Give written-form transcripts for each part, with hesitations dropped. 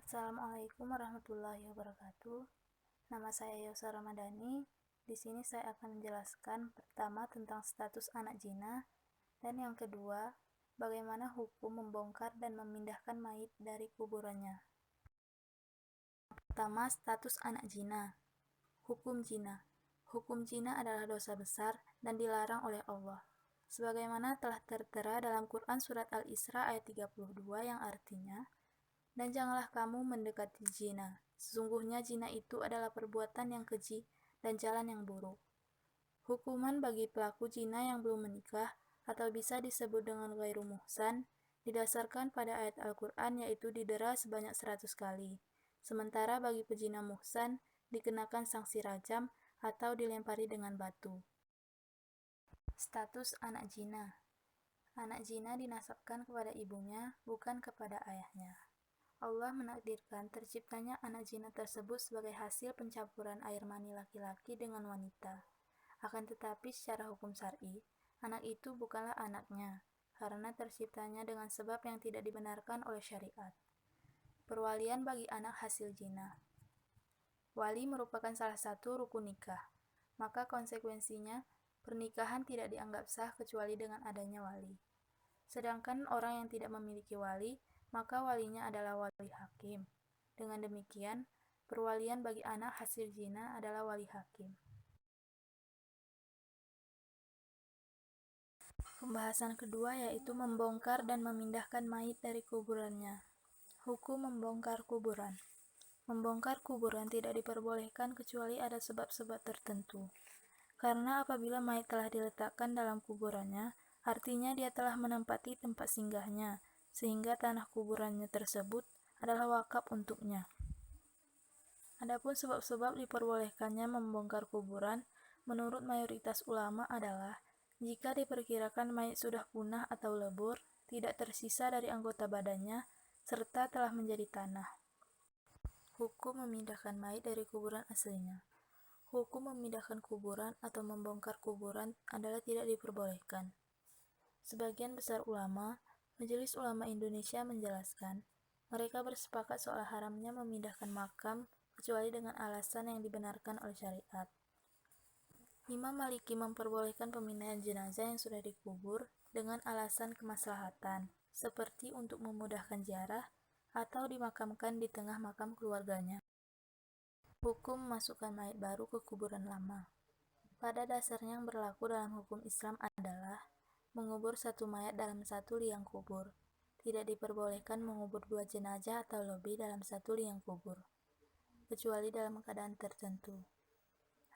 Assalamualaikum warahmatullahi wabarakatuh. Nama saya Yosa Ramadhani. Di sini saya akan menjelaskan pertama tentang status anak jina dan yang kedua bagaimana hukum membongkar dan memindahkan mayit dari kuburannya. Pertama, status anak jina. Hukum jina. Hukum jina adalah dosa besar dan dilarang oleh Allah. Sebagaimana telah tertera dalam Quran surat Al-Isra ayat 32 yang artinya, dan janganlah kamu mendekati zina. Sesungguhnya zina itu adalah perbuatan yang keji dan jalan yang buruk. Hukuman bagi pelaku zina yang belum menikah atau bisa disebut dengan ghairu muhsan didasarkan pada ayat Al-Quran, yaitu didera sebanyak 100 kali. Sementara bagi pezina muhsan dikenakan sanksi rajam atau dilempari dengan batu. Status anak zina. Anak zina dinasabkan kepada ibunya, bukan kepada ayahnya. Allah menakdirkan terciptanya anak zina tersebut sebagai hasil pencampuran air mani laki-laki dengan wanita. Akan tetapi secara hukum syar'i, anak itu bukanlah anaknya, karena terciptanya dengan sebab yang tidak dibenarkan oleh syariat. Perwalian bagi anak hasil zina. Wali merupakan salah satu rukun nikah, maka konsekuensinya pernikahan tidak dianggap sah kecuali dengan adanya wali. Sedangkan orang yang tidak memiliki wali, maka walinya adalah wali hakim. Dengan demikian, perwalian bagi anak hasil zina adalah wali hakim. Pembahasan kedua yaitu membongkar dan memindahkan mayit dari kuburannya. Hukum membongkar kuburan. Membongkar kuburan tidak diperbolehkan kecuali ada sebab-sebab tertentu. Karena apabila mayit telah diletakkan dalam kuburannya, artinya dia telah menempati tempat singgahnya, sehingga tanah kuburannya tersebut adalah wakaf untuknya. Adapun sebab-sebab diperbolehkannya membongkar kuburan, menurut mayoritas ulama adalah jika diperkirakan mayit sudah punah atau lebur, tidak tersisa dari anggota badannya, serta telah menjadi tanah. Hukum memindahkan mayit dari kuburan aslinya. Hukum memindahkan kuburan atau membongkar kuburan adalah tidak diperbolehkan. Sebagian besar ulama, Majelis Ulama Indonesia menjelaskan, mereka bersepakat soal haramnya memindahkan makam kecuali dengan alasan yang dibenarkan oleh syariat. Imam Maliki memperbolehkan pemindahan jenazah yang sudah dikubur dengan alasan kemaslahatan, seperti untuk memudahkan ziarah atau dimakamkan di tengah makam keluarganya. Hukum memasukkan mayit baru ke kuburan lama. Pada dasarnya yang berlaku dalam hukum Islam adalah mengubur satu mayat dalam satu liang kubur. Tidak diperbolehkan mengubur 2 jenazah atau lebih dalam satu liang kubur, kecuali dalam keadaan tertentu.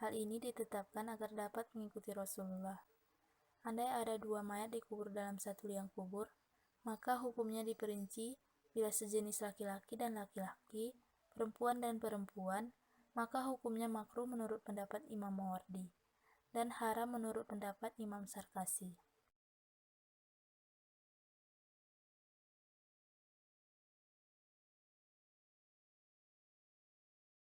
Hal ini ditetapkan agar dapat mengikuti Rasulullah. Andai ada 2 mayat dikubur dalam satu liang kubur, maka hukumnya diperinci bila sejenis laki-laki dan laki-laki, perempuan dan perempuan, maka hukumnya makruh menurut pendapat Imam Mawardi, dan haram menurut pendapat Imam Sarkasi.